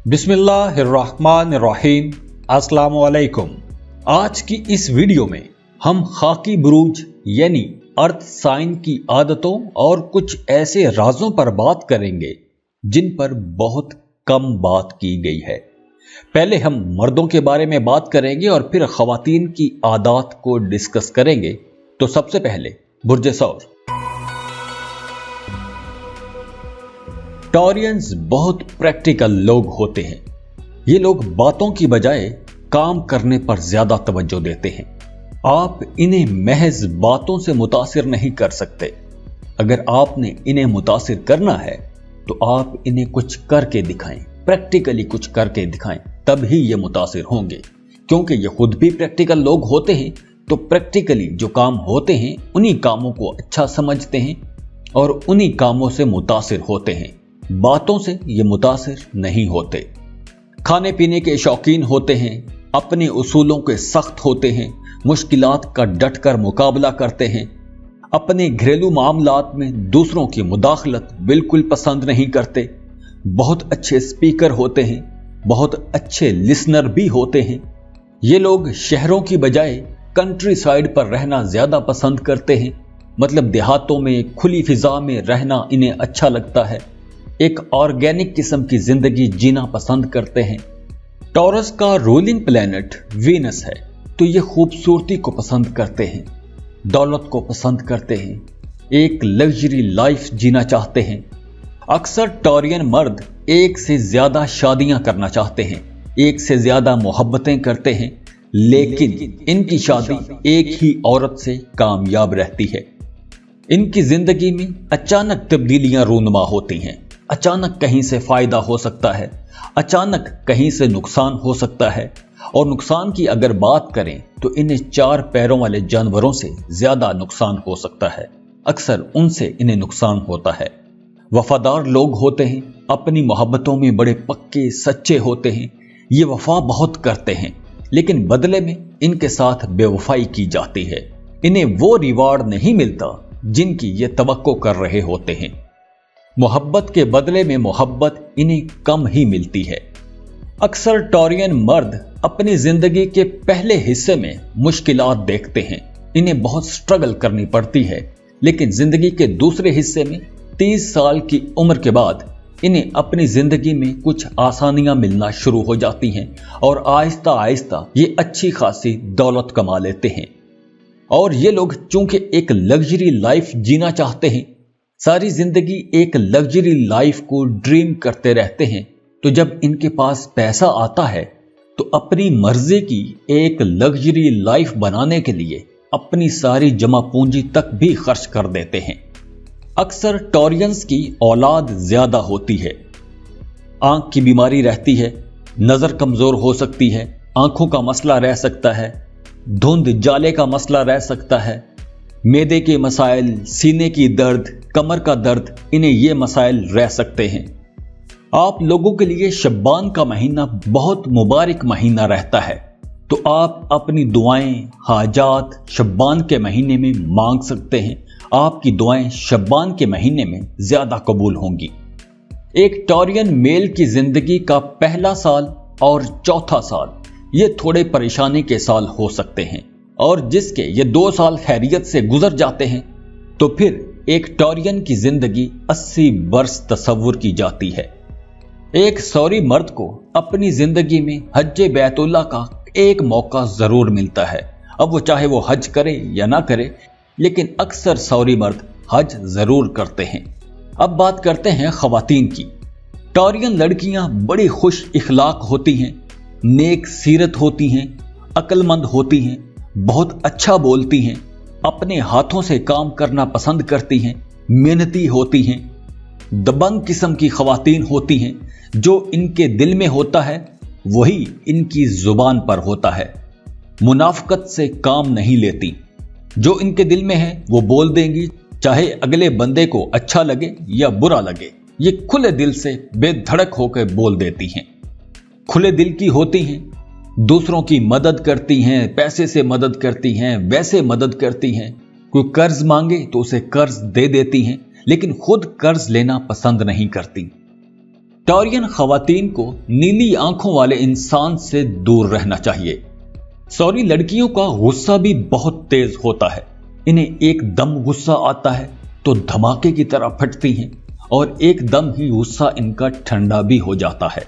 बिस्मिल्लाहिर्रहमानिर्रहीम। अस्सलाम वालेकुम। आज की इस वीडियो में हम खाकी बुरूज यानी अर्थ साइन की आदतों और कुछ ऐसे राजों पर बात करेंगे जिन पर बहुत कम बात की गई है। पहले हम मर्दों के बारे में बात करेंगे और फिर खवातीन की आदत को डिस्कस करेंगे। तो सबसे पहले बुर्ज सौर। टॉरियंस बहुत प्रैक्टिकल लोग होते हैं। ये लोग बातों की बजाय काम करने पर ज्यादा तवज्जो देते हैं। आप इन्हें महज बातों से मुतासिर नहीं कर सकते। अगर आपने इन्हें मुतासिर करना है तो आप इन्हें कुछ करके दिखाएं, प्रैक्टिकली कुछ करके दिखाएं, तभी ये मुतासिर होंगे। क्योंकि ये खुद भी प्रैक्टिकल लोग होते हैं, तो प्रैक्टिकली जो काम होते हैं उन्हीं कामों को अच्छा समझते हैं और उन्हीं कामों से मुतासिर होते हैं। बातों से ये मुतासिर नहीं होते। खाने पीने के शौकीन होते हैं, अपने उसूलों के सख्त होते हैं, मुश्किलात का डटकर मुकाबला करते हैं, अपने घरेलू मामलात में दूसरों की मुदाखलत बिल्कुल पसंद नहीं करते, बहुत अच्छे स्पीकर होते हैं, बहुत अच्छे लिसनर भी होते हैं। ये लोग शहरों की बजाय कंट्री साइड पर रहना ज्यादा पसंद करते हैं। मतलब देहातों में खुली फिजा में रहना इन्हें अच्छा लगता है। एक ऑर्गेनिक किस्म की जिंदगी जीना पसंद करते हैं। टॉरस का रूलिंग प्लैनेट वीनस है, तो ये खूबसूरती को पसंद करते हैं, दौलत को पसंद करते हैं, एक लग्जरी लाइफ जीना चाहते हैं। अक्सर टॉरियन मर्द एक से ज्यादा शादियां करना चाहते हैं, एक से ज्यादा मोहब्बतें करते हैं, लेकिन इनकी शादी एक ही औरत से कामयाब रहती है। इनकी जिंदगी में अचानक तब्दीलियां रूनुमा होती हैं। अचानक कहीं से फायदा हो सकता है, अचानक कहीं से नुकसान हो सकता है। और नुकसान की अगर बात करें तो इन्हें 4 पैरों वाले जानवरों से ज्यादा नुकसान हो सकता है। अक्सर उनसे इन्हें नुकसान होता है। वफादार लोग होते हैं, अपनी मोहब्बतों में बड़े पक्के सच्चे होते हैं। ये वफा बहुत करते हैं, लेकिन बदले में इनके साथ बेवफाई की जाती है। इन्हें वो रिवार्ड नहीं मिलता जिनकी ये तवक्को कर रहे होते हैं। मोहब्बत के बदले में मोहब्बत इन्हें कम ही मिलती है। अक्सर टॉरियन मर्द अपनी जिंदगी के पहले हिस्से में मुश्किलात देखते हैं, इन्हें बहुत स्ट्रगल करनी पड़ती है। लेकिन जिंदगी के दूसरे हिस्से में 30 साल की उम्र के बाद इन्हें अपनी जिंदगी में कुछ आसानियां मिलना शुरू हो जाती हैं और आहिस्ता आहिस्ता ये अच्छी खासी दौलत कमा लेते हैं। और ये लोग चूंकि एक लग्जरी लाइफ जीना चाहते हैं, सारी जिंदगी एक लग्जरी लाइफ को ड्रीम करते रहते हैं, तो जब इनके पास पैसा आता है तो अपनी मर्जी की एक लग्जरी लाइफ बनाने के लिए अपनी सारी जमा पूंजी तक भी खर्च कर देते हैं। अक्सर टॉरियंस की औलाद ज्यादा होती है। आंख की बीमारी रहती है, नजर कमजोर हो सकती है, आंखों का मसला रह सकता है, धुंध जाले का मसला रह सकता है, मैदे के मसाइल, सीने की दर्द, कमर का दर्द, इन्हें ये मसाइल रह सकते हैं। आप लोगों के लिए शब्बान का महीना बहुत मुबारक महीना रहता है, तो आप अपनी दुआएं हाजात शब्बान के महीने में मांग सकते हैं। आपकी दुआएं शब्बान के महीने में ज्यादा कबूल होंगी। एक टॉरियन मेल की जिंदगी का पहला साल और चौथा साल ये थोड़े परेशानी के साल हो सकते हैं, और जिसके ये 2 साल खैरियत से गुजर जाते हैं तो फिर एक टॉरियन की जिंदगी 80 वर्ष तस्वुर की जाती है। एक सौरी मर्द को अपनी जिंदगी में हज बैतुल्लाह का एक मौका जरूर मिलता है। अब वो चाहे वो हज करे या ना करे, लेकिन अक्सर सौरी मर्द हज जरूर करते हैं। अब बात करते हैं खवातीन की। टॉरियन लड़कियां बड़ी खुश इखलाक होती हैं, नेक सीरत होती हैं, अक्लमंद होती हैं, बहुत अच्छा बोलती हैं, अपने हाथों से काम करना पसंद करती हैं, मेहनती होती हैं, दबंग किस्म की खवातीन होती हैं। जो इनके दिल में होता है वही इनकी जुबान पर होता है। मुनाफकत से काम नहीं लेती। जो इनके दिल में है वो बोल देंगी, चाहे अगले बंदे को अच्छा लगे या बुरा लगे। ये खुले दिल से बेधड़क होकर बोल देती हैं। खुले दिल की होती हैं, दूसरों की मदद करती हैं, पैसे से मदद करती हैं, वैसे मदद करती हैं। कोई कर्ज मांगे तो उसे कर्ज दे देती हैं, लेकिन खुद कर्ज लेना पसंद नहीं करती। ٹورین خواتین کو نیلی آنکھوں والے انسان سے دور رہنا چاہیے۔ سوری لڑکیوں کا غصہ بھی بہت تیز ہوتا ہے۔ انہیں ایک دم غصہ آتا ہے تو دھماکے کی طرح پھٹتی ہیں اور ایک دم ہی غصہ ان کا ٹھنڈا بھی ہو جاتا ہے۔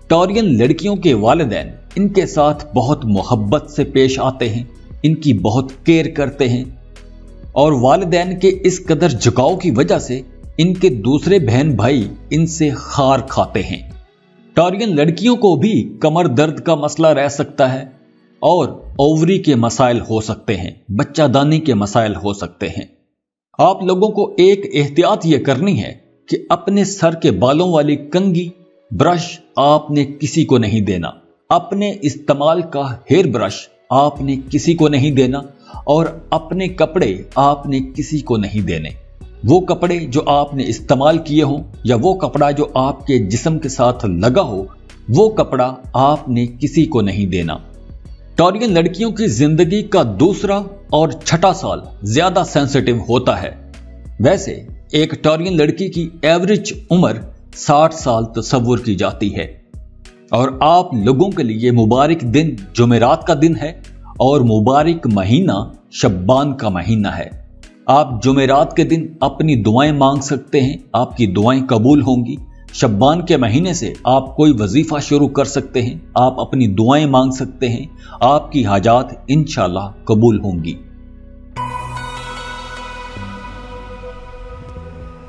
ٹورین لڑکیوں کے والدین ان کے ساتھ بہت محبت سے پیش آتے ہیں، ان کی بہت کیئر کرتے ہیں، اور والدین کے اس قدر جھکاؤ کی وجہ سے ان کے دوسرے بہن بھائی ان سے خار کھاتے ہیں۔ ٹورین لڑکیوں کو بھی کمر درد کا مسئلہ رہ سکتا ہے اور اووری کے مسائل ہو سکتے ہیں، بچہ دانی کے مسائل ہو سکتے ہیں۔ آپ لوگوں کو ایک احتیاط یہ کرنی ہے کہ اپنے سر کے بالوں والی کنگھی برش آپ نے کسی کو نہیں دینا، اپنے استعمال کا ہیئر برش آپ نے کسی کو نہیں دینا، اور اپنے کپڑے آپ نے کسی کو نہیں دینے۔ وہ کپڑے جو آپ نے استعمال کیے ہوں یا وہ کپڑا جو آپ کے جسم کے ساتھ لگا ہو، وہ کپڑا آپ نے کسی کو نہیں دینا۔ ٹورین لڑکیوں کی زندگی کا دوسرا اور چھٹا سال زیادہ سینسٹیو ہوتا ہے۔ ویسے ایک ٹورین لڑکی کی ایوریج عمر 60 سال تصور کی جاتی ہے، اور آپ لوگوں کے لیے مبارک دن جمعرات کا دن ہے اور مبارک مہینہ شعبان کا مہینہ ہے۔ آپ جمعرات کے دن اپنی دعائیں مانگ سکتے ہیں، آپ کی دعائیں قبول ہوں گی۔ شعبان کے مہینے سے آپ کوئی وظیفہ شروع کر سکتے ہیں، آپ اپنی دعائیں مانگ سکتے ہیں، آپ کی حاجات انشاءاللہ قبول ہوں گی۔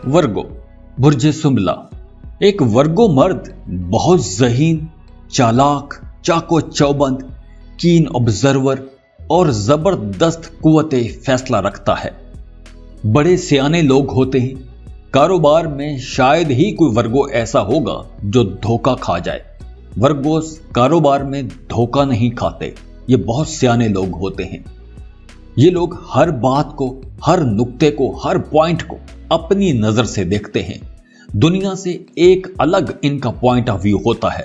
ورگو، برج سنبلہ۔ ایک ورگو مرد بہت ذہین، چالاک، چاقو چوبند، کین آبزرور اور زبردست قوت فیصلہ رکھتا ہے۔ بڑے سیانے لوگ ہوتے ہیں۔ کاروبار میں شاید ہی کوئی ورگو ایسا ہوگا جو دھوکہ کھا جائے۔ ورگوز کاروبار میں دھوکہ نہیں کھاتے، یہ بہت سیانے لوگ ہوتے ہیں۔ یہ لوگ ہر بات کو، ہر نقطے کو، ہر پوائنٹ کو اپنی نظر سے دیکھتے ہیں۔ دنیا سے ایک الگ ان کا پوائنٹ آف ویو ہوتا ہے۔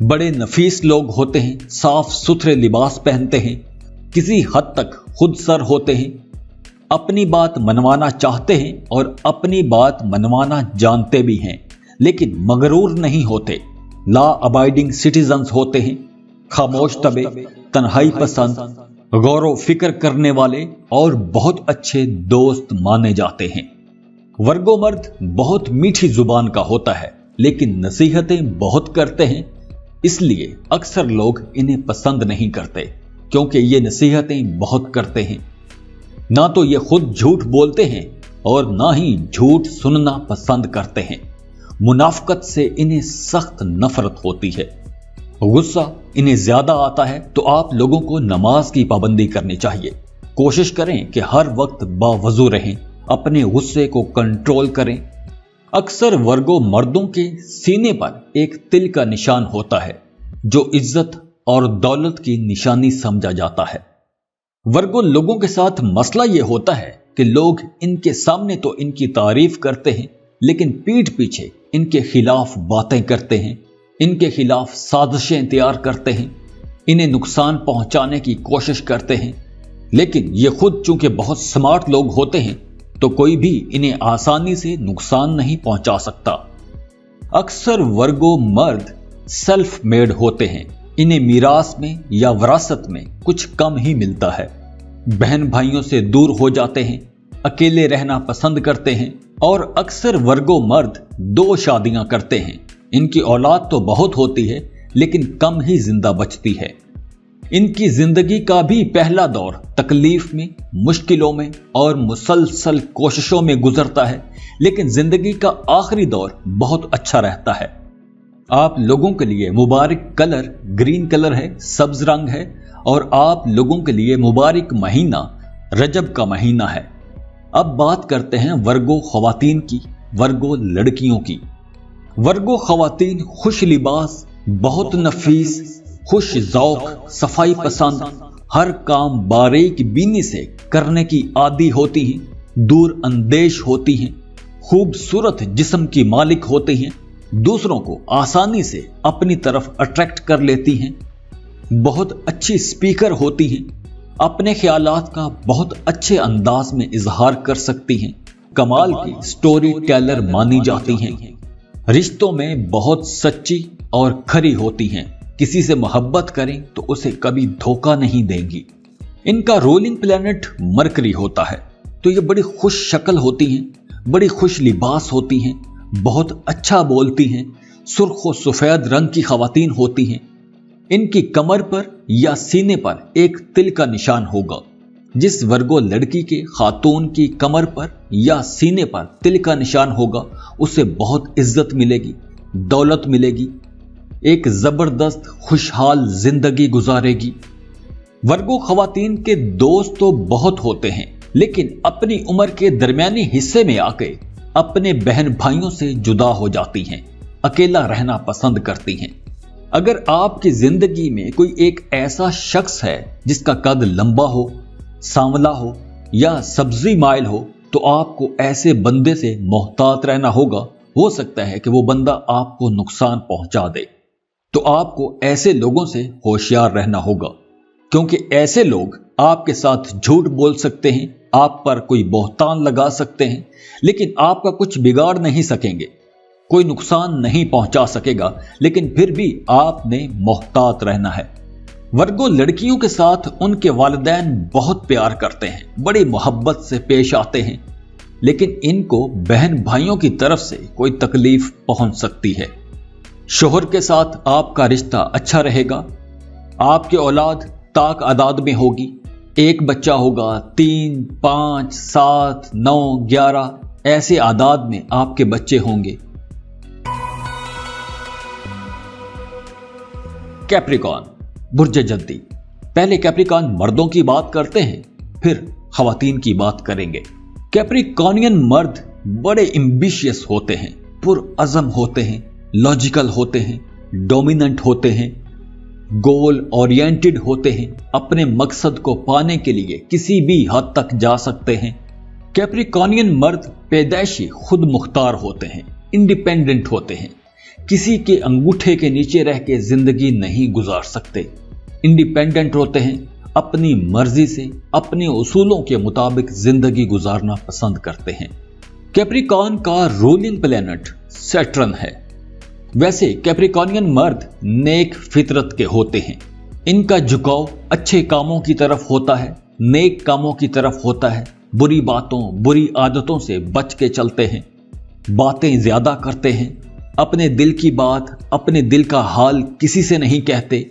بڑے نفیس لوگ ہوتے ہیں، صاف ستھرے لباس پہنتے ہیں، کسی حد تک خود سر ہوتے ہیں، اپنی بات منوانا چاہتے ہیں اور اپنی بات منوانا جانتے بھی ہیں، لیکن مغرور نہیں ہوتے۔ لا ابائیڈنگ سٹیزنز ہوتے ہیں، خاموش طبع، تنہائی پسند، غور و فکر کرنے والے اور بہت اچھے دوست مانے جاتے ہیں۔ ورگو مرد بہت میٹھی زبان کا ہوتا ہے، لیکن نصیحتیں بہت کرتے ہیں، اس لیے اکثر لوگ انہیں پسند نہیں کرتے کیونکہ یہ نصیحتیں بہت کرتے ہیں۔ نہ تو یہ خود جھوٹ بولتے ہیں اور نہ ہی جھوٹ سننا پسند کرتے ہیں۔ منافقت سے انہیں سخت نفرت ہوتی ہے۔ غصہ انہیں زیادہ آتا ہے تو آپ لوگوں کو نماز کی پابندی کرنی چاہیے۔ کوشش کریں کہ ہر وقت باوضو رہیں، اپنے غصے کو کنٹرول کریں۔ اکثر ورگو مردوں کے سینے پر ایک تل کا نشان ہوتا ہے جو عزت اور دولت کی نشانی سمجھا جاتا ہے۔ ورگو لوگوں کے ساتھ مسئلہ یہ ہوتا ہے کہ لوگ ان کے سامنے تو ان کی تعریف کرتے ہیں، لیکن پیٹھ پیچھے ان کے خلاف باتیں کرتے ہیں، ان کے خلاف سازشیں تیار کرتے ہیں، انہیں نقصان پہنچانے کی کوشش کرتے ہیں، لیکن یہ خود چونکہ بہت سمارٹ لوگ ہوتے ہیں تو کوئی بھی انہیں آسانی سے نقصان نہیں پہنچا سکتا۔ اکثر ورگو مرد سیلف میڈ ہوتے ہیں، انہیں میراث میں یا وراثت میں کچھ کم ہی ملتا ہے۔ بہن بھائیوں سے دور ہو جاتے ہیں، اکیلے رہنا پسند کرتے ہیں، اور اکثر ورگو مرد 2 شادیاں کرتے ہیں۔ ان کی اولاد تو بہت ہوتی ہے لیکن کم ہی زندہ بچتی ہے۔ ان کی زندگی کا بھی پہلا دور تکلیف میں، مشکلوں میں اور مسلسل کوششوں میں گزرتا ہے، لیکن زندگی کا آخری دور بہت اچھا رہتا ہے۔ آپ لوگوں کے لیے مبارک کلر گرین کلر ہے، سبز رنگ ہے، اور آپ لوگوں کے لیے مبارک مہینہ رجب کا مہینہ ہے۔ اب بات کرتے ہیں ورگو خواتین کی، ورگو لڑکیوں کی۔ ورگو خواتین خوش لباس، بہت نفیس، خوش ذوق، صفائی پسند، ہر کام باریک بینی سے کرنے کی عادی ہوتی ہیں، دور اندیش ہوتی ہیں، خوبصورت جسم کی مالک ہوتی ہیں، دوسروں کو آسانی سے اپنی طرف اٹریکٹ کر لیتی ہیں، بہت اچھی سپیکر ہوتی ہیں، اپنے خیالات کا بہت اچھے انداز میں اظہار کر سکتی ہیں، کمال کی سٹوری ٹیلر مانی جاتی ہیں۔ रिश्तों में बहुत सच्ची और खरी होती हैं। किसी से मोहब्बत करें तो उसे कभी धोखा नहीं देंगी। इनका रूलिंग प्लैनेट मरकरी होता है, तो ये बड़ी खुश शक्ल होती हैं, बड़ी खुश लिबास होती हैं, बहुत अच्छा बोलती हैं, सुर्ख और सफेद रंग की खवातीन होती हैं। इनकी कमर पर या सीने पर एक तिल का निशान होगा। जिस वर्गो लड़की के खातून की कमर पर या सीने पर तिल का निशान होगा उसे बहुत इज्जत मिलेगी, दौलत मिलेगी, एक जबरदस्त खुशहाल जिंदगी गुजारेगी। वर्गो खवातीन के दोस्त तो बहुत होते हैं, लेकिन अपनी उम्र के दरमियानी हिस्से में आके अपने बहन भाइयों से जुदा हो जाती हैं, अकेला रहना पसंद करती हैं। अगर आपकी जिंदगी में कोई एक ऐसा शख्स है जिसका कद लंबा हो, सांवला हो या सब्जी माइल हो, तो आपको ऐसे बंदे से मोहतात रहना होगा। हो सकता है कि वो बंदा आपको नुकसान पहुंचा दे, तो आपको ऐसे लोगों से होशियार रहना होगा, क्योंकि ऐसे लोग आपके साथ झूठ बोल सकते हैं, आप पर कोई बहतान लगा सकते हैं, लेकिन आपका कुछ बिगाड़ नहीं सकेंगे, कोई नुकसान नहीं पहुंचा सकेगा, लेकिन फिर भी आपने मोहतात रहना है। वर्गो लड़कियों के साथ उनके वालिदैन बहुत प्यार करते हैं, बड़ी मोहब्बत से पेश आते हैं, लेकिन इनको बहन भाइयों की तरफ से कोई तकलीफ पहुंच सकती है। शोहर के साथ आपका रिश्ता अच्छा रहेगा, आपकी औलाद ताक आदाद में होगी, एक बच्चा होगा, 3, 5, 7, 9, 11 ऐसे आदाद में आपके बच्चे होंगे। कैप्रिकॉन बुर्ज जद्दी। पहले कैप्रिकॉन मर्दों की बात करते हैं, फिर खवातीन की बात करेंगे। कैप्रिकॉनियन मर्द बड़े एम्बिशियस होते हैं, पुरअज़म होते हैं, लॉजिकल होते हैं, डोमिनेंट होते हैं, गोल ओरिएंटेड होते हैं, अपने मकसद को पाने के लिए किसी भी हद तक जा सकते हैं। कैप्रिकॉनियन मर्द पैदाइशी खुद मुख्तार होते हैं, इंडिपेंडेंट होते हैं, किसी के अंगूठे के नीचे रह के जिंदगी नहीं गुजार सकते, इंडिपेंडेंट होते हैं, अपनी मर्जी से अपने उसूलों के मुताबिक जिंदगी गुजारना पसंद करते हैं। कैप्रिकॉन का रूलिंग प्लैनेट सैटर्न है। वैसे कैप्रिकॉनियन मर्द नेक फितरत के होते हैं, इनका झुकाव अच्छे कामों की तरफ होता है, नेक कामों की तरफ होता है, बुरी बातों बुरी आदतों से बच के चलते हैं, बातें ज्यादा करते हैं, अपने दिल की बात अपने दिल का हाल किसी से नहीं कहते।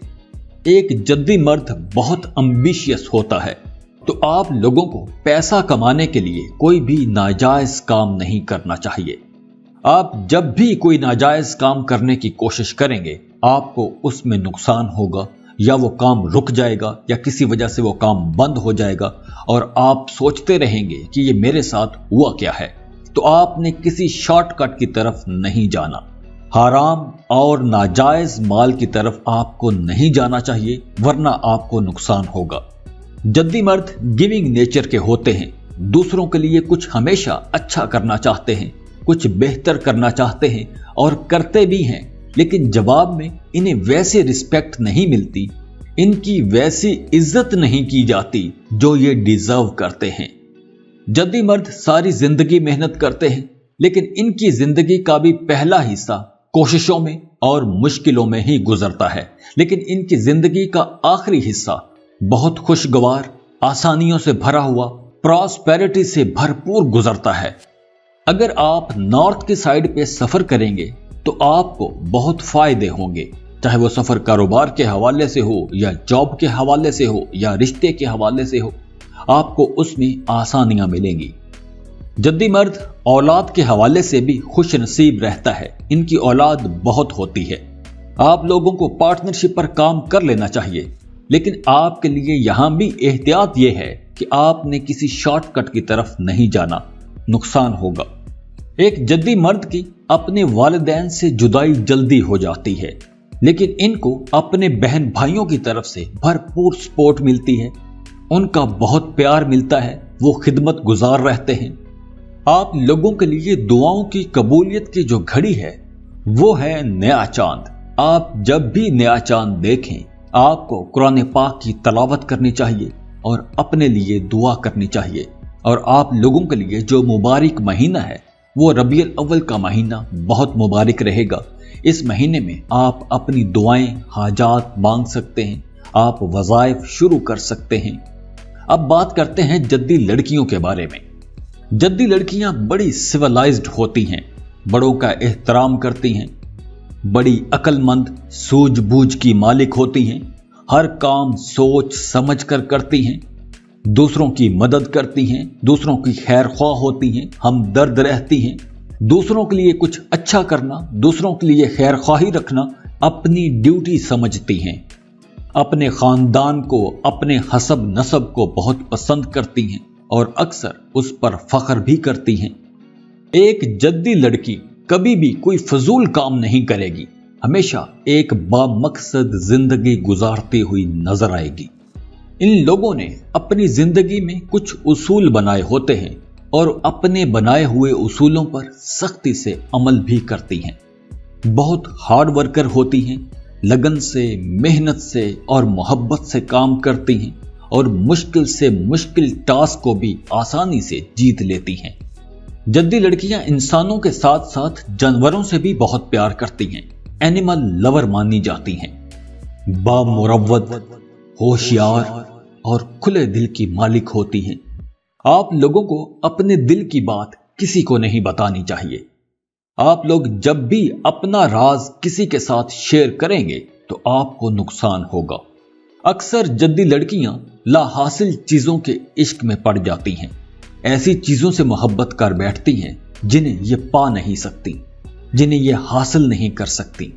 एक जद्दी मर्द बहुत एम्बिशियस होता है, तो आप लोगों को पैसा कमाने के लिए कोई भी नाजायज काम नहीं करना चाहिए। आप जब भी कोई नाजायज काम करने की कोशिश करेंगे, आपको उसमें नुकसान होगा, या वो काम रुक जाएगा या किसी वजह से वो काम बंद हो जाएगा और आप सोचते रहेंगे कि ये मेरे साथ हुआ क्या है। तो आपने किसी शॉर्टकट की तरफ नहीं जाना, हराम और नाजायज माल की तरफ आपको नहीं जाना चाहिए, वरना आपको नुकसान होगा। जद्दी मर्द गिविंग नेचर के होते हैं, दूसरों के लिए कुछ हमेशा अच्छा करना चाहते हैं, कुछ बेहतर करना चाहते हैं और करते भी हैं, लेकिन जवाब में इन्हें वैसे रिस्पेक्ट नहीं मिलती, इनकी वैसी इज्जत नहीं की जाती जो ये डिजर्व करते हैं। जद्दी मर्द सारी जिंदगी मेहनत करते हैं, लेकिन इनकी जिंदगी का भी पहला हिस्सा कोशिशों में और मुश्किलों में ही गुजरता है, लेकिन इनकी जिंदगी का आखिरी हिस्सा बहुत खुशगवार, आसानियों से भरा हुआ, प्रॉस्पेरिटी से भरपूर गुजरता है। अगर आप नॉर्थ की साइड पे सफर करेंगे तो आपको बहुत फायदे होंगे, चाहे वो सफर कारोबार के हवाले से हो या जॉब के हवाले से हो या रिश्ते के हवाले से हो, आपको उसमें आसानियां मिलेंगी। जद्दी मर्द औलाद के हवाले से भी खुश नसीब रहता है, इनकी औलाद बहुत होती है। आप लोगों को पार्टनरशिप पर काम कर लेना चाहिए, लेकिन आपके लिए यहां भी एहतियात यह है कि आपने किसी शॉर्टकट की तरफ नहीं जाना, नुकसान होगा। एक जद्दी मर्द की अपने वालिदैन से जुदाई जल्दी हो जाती है, लेकिन इनको अपने बहन भाइयों की तरफ से भरपूर सपोर्ट मिलती है, उनका बहुत प्यार मिलता है, वो खिदमत गुजार रहते हैं। आप लोगों के लिए दुआओं की कबूलियत की जो घड़ी है वो है नया चांद। आप जब भी नया चांद देखें, आपको कुरान पाक की तलावत करनी चाहिए और अपने लिए दुआ करनी चाहिए। और आप लोगों के लिए जो मुबारक महीना है वो रबीउल अव्वल का महीना बहुत मुबारक रहेगा। इस महीने में आप अपनी दुआएं, हाजात मांग सकते हैं, आप वज़ाइफ शुरू कर सकते हैं। अब बात करते हैं जद्दी लड़कियों के बारे में। जद्दी लड़कियां बड़ी सिविलाइज्ड होती हैं, बड़ों का एहतराम करती हैं, बड़ी अक्लमंद, सूझबूझ की मालिक होती हैं, हर काम सोच समझ कर करती हैं, दूसरों की मदद करती हैं, दूसरों की खैर ख्वाह होती हैं, हमदर्द रहती हैं। दूसरों के लिए कुछ अच्छा करना, दूसरों के लिए खैर ख्वाही रखना अपनी ड्यूटी समझती हैं। अपने खानदान को, अपने हसब नसब को बहुत पसंद करती हैं और अक्सर उस पर फख्र भी करती हैं। एक जद्दी लड़की कभी भी कोई फजूल काम नहीं करेगी, हमेशा एक बामकसद जिंदगी गुजारती हुई नजर आएगी। इन लोगों ने अपनी जिंदगी में कुछ उसूल बनाए होते हैं और अपने बनाए हुए उसूलों पर सख्ती से अमल भी करती हैं। बहुत हार्ड वर्कर होती हैं, लगन से, मेहनत से और मोहब्बत से काम करती हैं और मुश्किल से मुश्किल टास्क को भी आसानी से जीत लेती हैं। जद्दी लड़कियां इंसानों के साथ साथ जानवरों से भी बहुत प्यार करती हैं, एनिमल लवर मानी जाती हैं। बामुरव्वत, होशियार और खुले दिल की मालिक होती हैं। आप लोगों को अपने दिल की बात किसी को नहीं बतानी चाहिए। आप लोग जब भी अपना राज किसी के साथ शेयर करेंगे तो आपको नुकसान होगा। अक्सर जद्दी लड़कियां लाहासिल चीजों के इश्क में पड़ जाती हैं, ऐसी चीजों से मोहब्बत कर बैठती हैं जिन्हें ये पा नहीं सकती, जिन्हें ये हासिल नहीं कर सकती।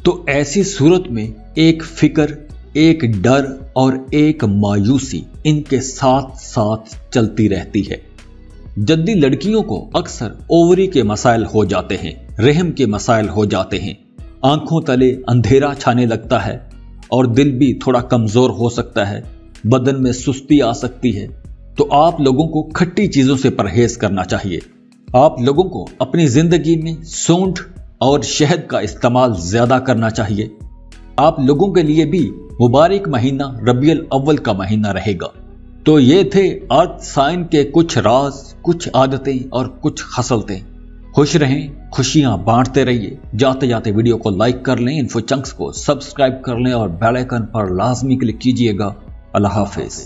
तो ऐसी सूरत में एक फिक्र, एक डर और एक मायूसी इनके साथ साथ चलती रहती है। जद्दी लड़कियों को अक्सर ओवरी के मसाइल हो जाते हैं, रहम के मसाइल हो जाते हैं, आंखों तले अंधेरा छाने लगता है और दिल भी थोड़ा कमजोर हो सकता है, बदन में सुस्ती आ सकती है। तो आप लोगों को खट्टी चीजों से परहेज करना चाहिए। आप लोगों को अपनी जिंदगी में सूंठ और शहद का इस्तेमाल ज्यादा करना चाहिए। आप लोगों के लिए भी मुबारक महीना रबीउल अव्वल का महीना रहेगा। तो ये थे अर्थ साइन के कुछ राज, कुछ आदतें और कुछ खसलतें। खुश रहें, खुशियां बांटते रहिए। जाते जाते वीडियो को लाइक कर लें, इन्फो चंक्स को सब्सक्राइब कर लें और बेल आइकन पर लाजमी क्लिक कीजिएगा। अल्लाह हाफिज।